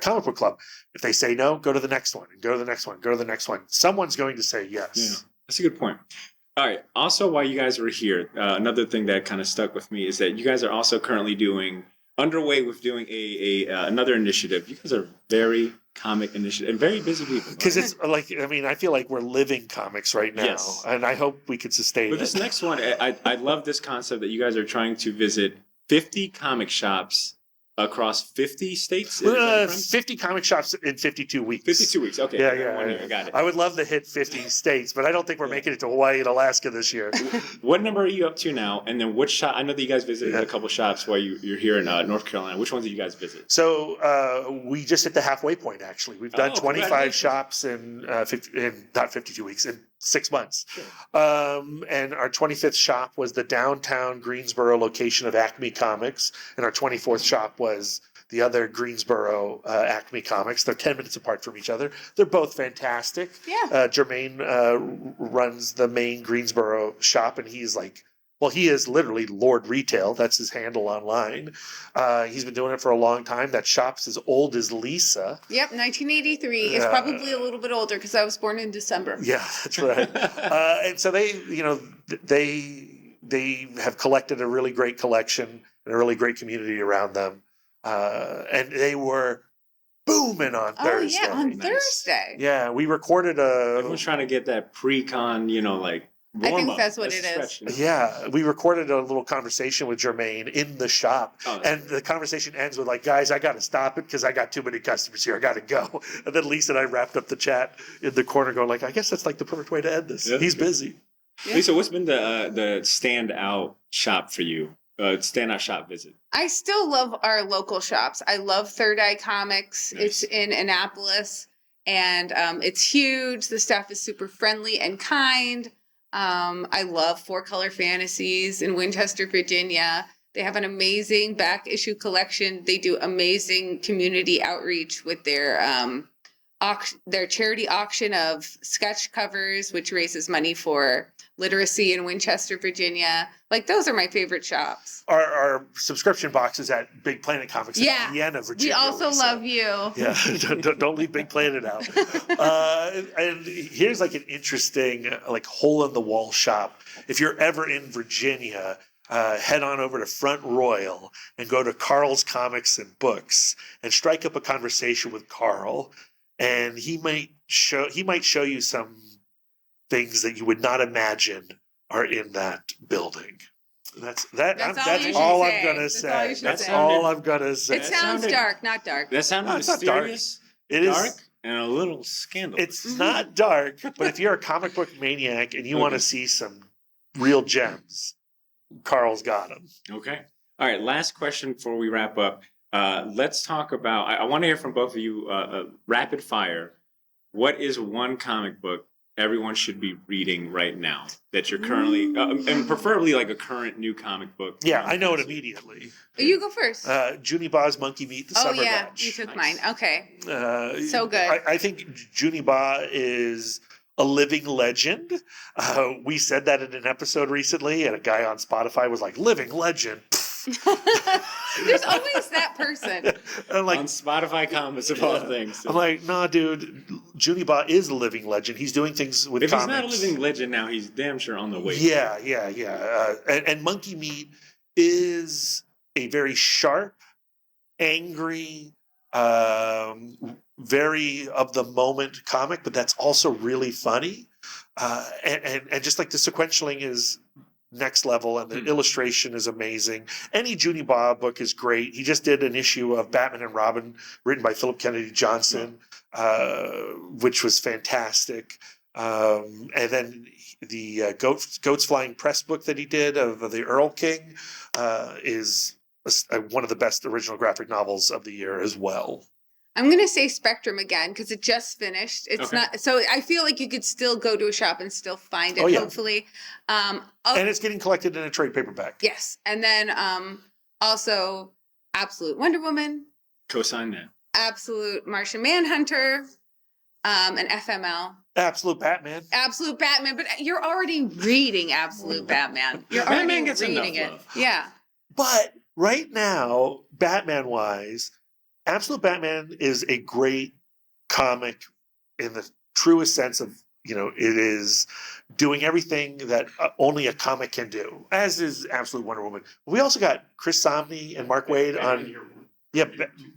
comic book club. If they say no, go to the next one, and go to the next one, go to the next one. Someone's going to say yes. Yeah, that's a good point. All right. Also, while you guys were here, another thing that kind of stuck with me is that you guys are also currently underway with doing another initiative. You guys are very, comic initiative and very busy people. Because it's like, I mean, I feel like we're living comics right now, Yes. and I hope we could sustain But it. this next one, I love this concept that you guys are trying to visit 50 comic shops across 50 states. Is that correct? 50 comic shops in 52 weeks. 52 weeks. Okay. Yeah, One yeah. year. Got it. I would love to hit 50 states, but I don't think we're making it to Hawaii and Alaska this year. What number are you up to now? And then which shop? I know that you guys visited a couple shops while you're here in North Carolina. Which ones did you guys visit? So we just hit the halfway point, actually. We've done 25 congratulations. shops in not 52 weeks, in 6 months. And our 25th shop was the downtown Greensboro location of Acme Comics. And our 24th shop was the other Greensboro Acme Comics. They're 10 minutes apart from each other. They're both fantastic. Yeah. Jermaine runs the main Greensboro shop, and he's like, well, he is literally Lord Retail. That's his handle online. He's been doing it for a long time. That shop's as old as Lisa. Yep, 1983. It's probably a little bit older because I was born in December. Yeah, that's right. And so they, they have collected a really great collection and a really great community around them. And they were booming on Thursday. Oh, yeah, on Nice. Thursday. Yeah, we recorded Everyone's trying to get that pre-con, like I think warm-up. that's what it a is. stretch, Yeah, we recorded a little conversation with Jermaine in the shop. Oh, that's And the conversation ends with like, guys, I got to stop it because I got too many customers here. I got to go. And then Lisa and I wrapped up the chat in the corner going like, I guess that's like the perfect way to end this. Yeah. He's busy. Yeah. Lisa, what's been the standout shop for you? Standout shop visit. I still love our local shops. I love Third Eye Comics. Nice. It's in Annapolis, and it's huge. The staff is super friendly and kind. I love Four Color Fantasies in Winchester, Virginia. They have an amazing back issue collection. They do amazing community outreach with their charity auction of sketch covers, which raises money for literacy in Winchester, Virginia. Like, those are my favorite shops. Our subscription box is at Big Planet Comics in Yeah. Vienna, Virginia. We also Lisa. love you. Yeah, don't leave Big Planet out. And here's like an interesting, like hole in the wall shop. If you're ever in Virginia, head on over to Front Royal and go to Carl's Comics and Books and strike up a conversation with Carl, and he might show you some things that you would not imagine are in that building. That's all I'm gonna say. That's all I'm gonna say. It sounds dark, not dark. That sounded No, it's not dark. mysterious, It is. dark, and a little scandalous. It's not dark, but if you're a comic book maniac and you want to see some real gems, Carl's got them. Okay. All right. Last question before we wrap up. Let's talk about. I want to hear from both of you. Rapid fire. What is one comic book everyone should be reading right now that you're currently, and preferably like a current new comic book? Yeah, I know it immediately. You go first. Junie Ba's Monkey Meat, the Oh Summer yeah, Batch. you took Nice. mine. Okay. So good. I think Junie Ba is a living legend. We said that in an episode recently, and a guy on Spotify was like, "Living legend." There's always that person. And I'm like, On Spotify comments of all things. I'm like, nah, dude. Junie Ba is a living legend. He's doing things with If comics. he's not a living legend now, he's damn sure on the way. Yeah. And Monkey Meat is a very sharp, angry, very of the moment comic, but that's also really funny. And just like the sequentialing is next level, and the illustration is amazing. Any Junie Ba book is great. He just did an issue of Batman and Robin written by Philip Kennedy Johnson, which was fantastic. And then the Goats Flying Press book that he did of the Earl King is one of the best original graphic novels of the year as well. I'm gonna say Spectrum again because it just finished. It's Okay. not, so I feel like you could still go to a shop and still find it. Oh, yeah. Hopefully, And it's getting collected in a trade paperback. yes, and then also Absolute Wonder Woman, Co-sign that. Absolute Martian Manhunter, and FML. Absolute Batman. Absolute Batman, but you're already reading Absolute Batman. You're Batman already gets reading enough it. love. Yeah. But right now, Batman-wise, Absolute Batman is a great comic in the truest sense of, it is doing everything that only a comic can do, as is Absolute Wonder Woman. We also got Chris Samnee and Mark Wade on Yeah,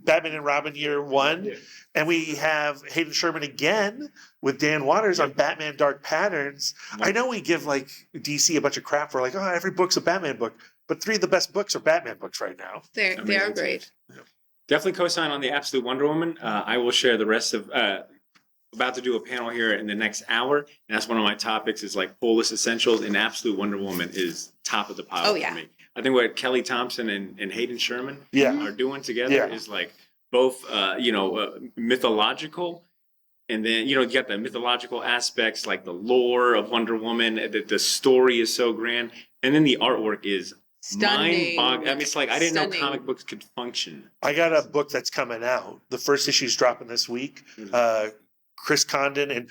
Batman and Robin year 1. Yeah. And we have Hayden Sherman again with Dan Waters on Batman Dark Patterns. I know we give like DC a bunch of crap for like, oh, every book's a Batman book, but 3 of the best books are Batman books right now. They are great. Definitely co-sign on the Absolute Wonder Woman. I will share the rest of about to do a panel here in the next hour, and that's one of my topics is like pull list essentials, and Absolute Wonder Woman is top of the pile for me. I think what Kelly Thompson and Hayden Sherman are doing together is like both mythological, and then you got the mythological aspects like the lore of Wonder Woman, the story is so grand, and then the artwork is Stunning. mind-boggling. I mean, it's like I didn't know comic books could function. I got a book that's coming out. The first issue's dropping this week. Chris Condon and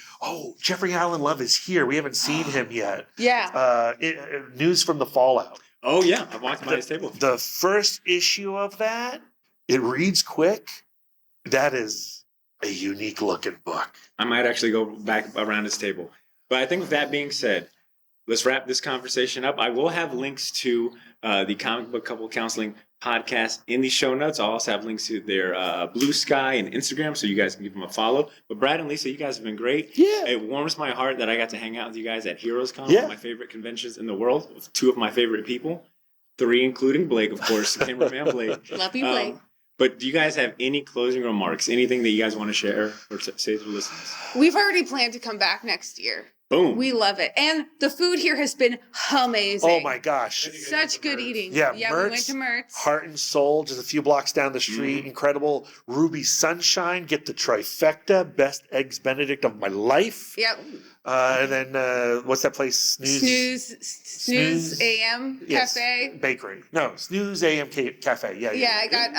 Jeffrey Allen Love is here. We haven't seen him yet. Yeah. News from the Fallout. Oh yeah, I've walked by his table. The first issue of that, it reads quick. That is a unique looking book. I might actually go back around his table. But I think with that being said, let's wrap this conversation up. I will have links to the Comic Book Couple Counseling podcast in the show notes. I'll also have links to their Blue Sky and Instagram, so you guys can give them a follow. But Brad and Lisa, you guys have been great. Yeah. It warms my heart that I got to hang out with you guys at Heroes Con, one of my favorite conventions in the world, with 2 of my favorite people, 3 including Blake, of course, cameraman Blake. Love you, Blake. But do you guys have any closing remarks? Anything that you guys want to share or say to the listeners? We've already planned to come back next year. Boom. We love it. And the food here has been amazing. Oh my gosh. Such good eating. Yeah, we went to Mertz. Heart and Soul, just a few blocks down the street. Incredible. Ruby Sunshine, get the trifecta. Best Eggs Benedict of my life. Yep. And then, what's that place? Snooze AM Yes, Cafe. Bakery. No, Snooze AM Cafe. Yeah. Yeah, I got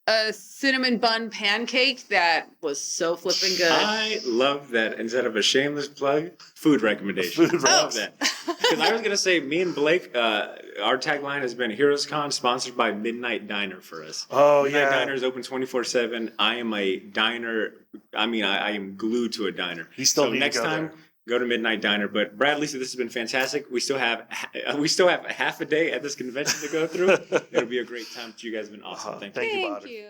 a cinnamon bun pancake that was so flipping good. I love that. Instead of a shameless plug, food recommendation. I love that. Because I was going to say, me and Blake, our tagline has been Heroes Con, sponsored by Midnight Diner for us. Oh, Midnight Diner is open 24/7. I am a diner. I mean, I am glued to a diner. You still so need next to go time, there. go to Midnight Diner. But Brad, Lisa, this has been fantastic. We still have half a day at this convention to go through. It'll be a great time. You guys have been awesome. Thank you. Thank you, Thank Bob. you.